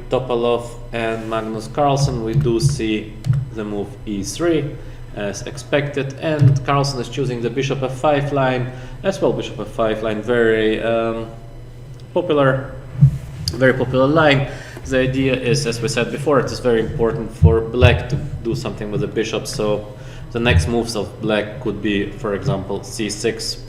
Topalov and Magnus Carlsen, we do see the move e3 as expected, and Carlsen is choosing the bishop f5 line as well. Bishop f5 line, very popular line. The idea is, as we said before, it is very important for black to do something with the bishop, so the next moves of black could be, for example, c6,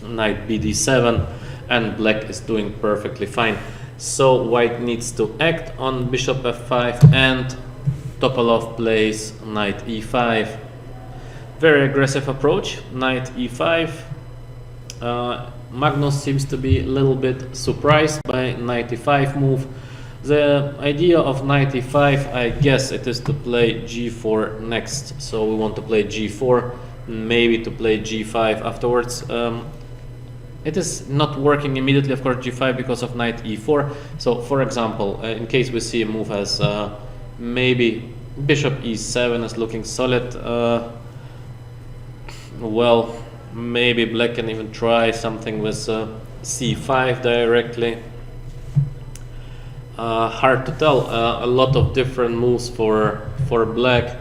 knight bd7, and black is doing perfectly fine. So white needs to act on bishop f5, and Topalov plays knight e5. Very aggressive approach, knight e5. Magnus seems to be a little bit surprised by knight e5 move. The idea of knight e5, I guess it is to play g4 next. So we want to play g4, maybe to play g5 afterwards. It is not working immediately, of course, g5 because of knight e4. So, for example, in case we see a move as maybe bishop e7 is looking solid, well, maybe black can even try something with c5 directly. Hard to tell. A lot of different moves for black.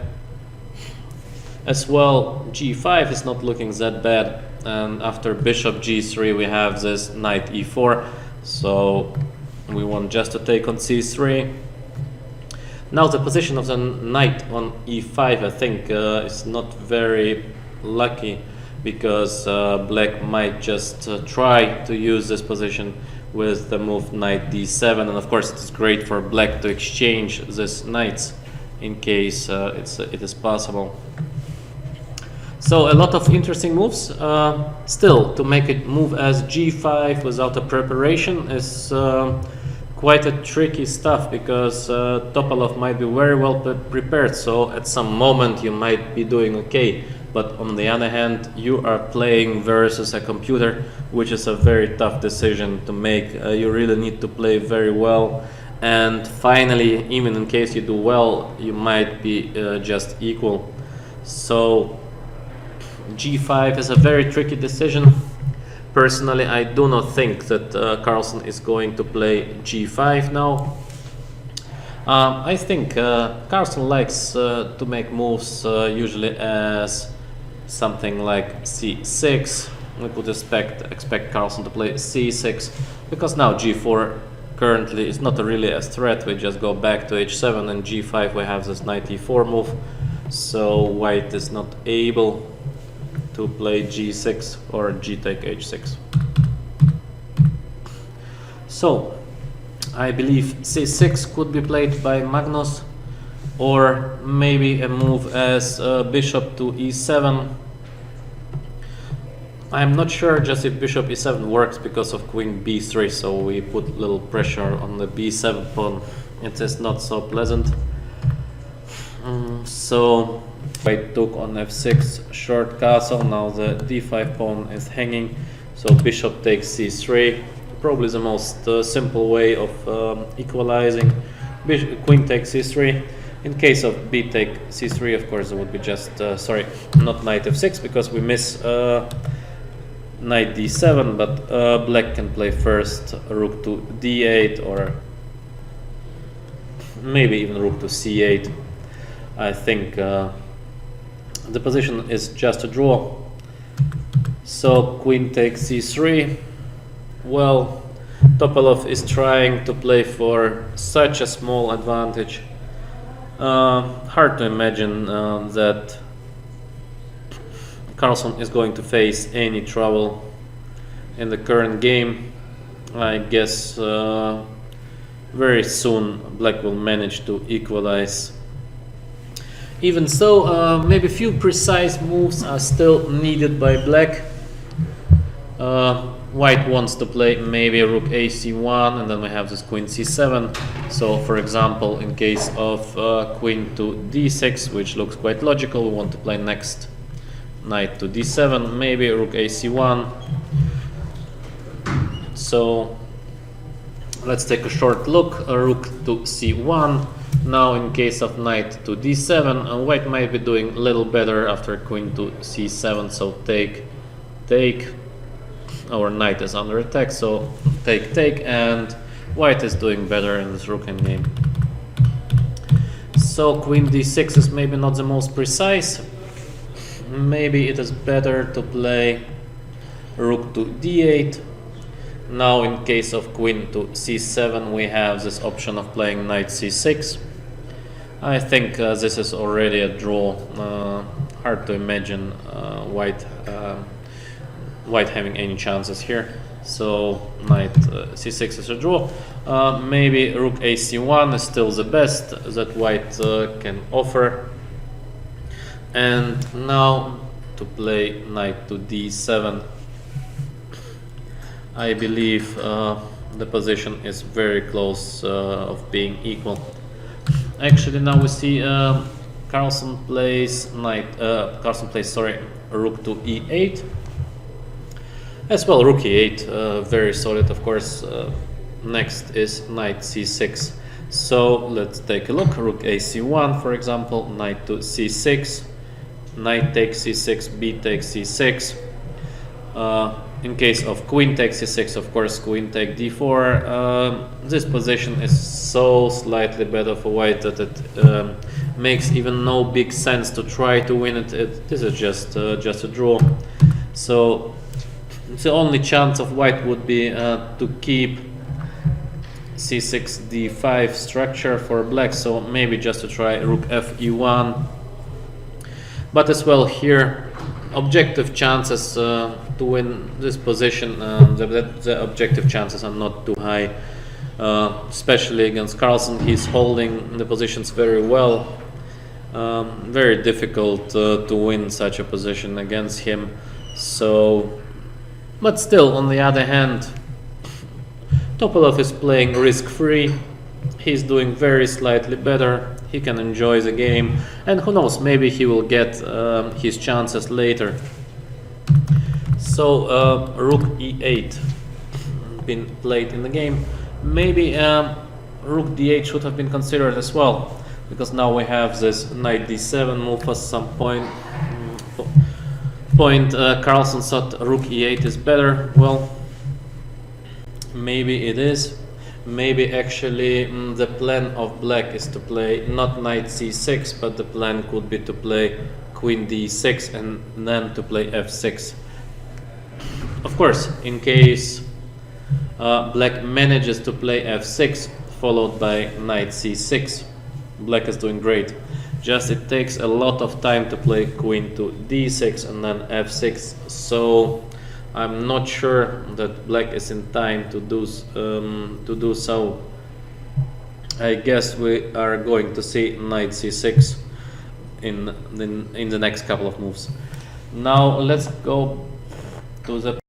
As well, g5 is not looking that bad. And after bishop g3 we have this knight e4, so we want just to take on c3. Now the position of the knight on e5, I think, is not very lucky, because black might just try to use this position with the move knight d7, and of course it is great for black to exchange these knights in case it is possible. So a lot of interesting moves. Still, to make it move as g5 without a preparation is quite a tricky stuff, because Topalov might be very well prepared, so at some moment you might be doing okay. But on the other hand, you are playing versus a computer, which is a very tough decision to make. You really need to play very well. And finally, even in case you do well, you might be just equal. So g5 is a very tricky decision. Personally, I do not think that Carlsen is going to play g5 now. I think Carlsen likes to make moves usually as something like c6. We could expect Carlsen to play c6, because now g4 currently is not really a threat. We just go back to h7, and g5 we have this knight e4 move, so white is not able to play g6 or g take h6. So I believe c6 could be played by Magnus, or maybe a move as bishop to e7. I'm not sure just if bishop e7 works because of queen b3, so we put a little pressure on the b7 pawn. It is not so pleasant. So white took on f6, short castle. Now the d5 pawn is hanging, so bishop takes c3. Probably the most simple way of equalizing. Queen takes c3. In case of b take c3, of course, it would be just sorry, not knight f6, because we miss knight d7, but black can play first rook to d8, or maybe even rook to c8. I think the position is just a draw. So queen takes c3. Well, Topalov is trying to play for such a small advantage. Hard to imagine that Carlsen is going to face any trouble in the current game. I guess very soon black will manage to equalize. Even so, maybe few precise moves are still needed by black. White wants to play maybe rook ac1, and then we have this queen c7. So for example, in case of queen to d6, which looks quite logical, we want to play next knight to d7, maybe rook ac1. So let's take a short look. Rook to c1. Now in case of knight to d7, white might be doing a little better after queen to c7, so take. Our knight is under attack, so take, and white is doing better in this rook endgame. So queen d6 is maybe not the most precise. Maybe it is better to play rook to d8. Now in case of queen to c7 we have this option of playing knight c6. I think this is already a draw. Hard to imagine white having any chances here. So knight c6 is a draw. Maybe rook ac1 is still the best that white can offer. And now to play knight to d7. I believe the position is very close of being equal. Actually, now we see Carlsen plays rook to e8. As well, rook e8, very solid, of course. Next is knight c6. So let's take a look. Rook ac1, for example, knight to c6, knight takes c6, b takes c6. In case of queen takes c6, of course, queen take d4. This position is so slightly better for white that it makes even no big sense to try to win it. This is just a draw. So the only chance of white would be to keep c6 d5 structure for black, so maybe just to try rook fe1. But as well here, objective chances to win this position, the objective chances are not too high, especially against Carlsen. He's holding the positions very well. Very difficult to win such a position against him. So, but still, on the other hand, Topalov is playing risk-free. He's doing very slightly better. He can enjoy the game, and who knows, maybe he will get his chances later. So rook e8 been played in the game. Maybe rook d8 should have been considered as well, because now we have this knight d7 move at some point. Carlsen thought rook e8 is better. Well, maybe it is. Maybe actually the plan of black is to play not knight c6, but the plan could be to play queen d6 and then to play f6. Of course, in case black manages to play f6 followed by knight c6, black is doing great. Just it takes a lot of time to play queen to d6 and then f6. So I'm not sure that black is in time to do so. I guess we are going to see knight c6 in the next couple of moves. Now let's go to the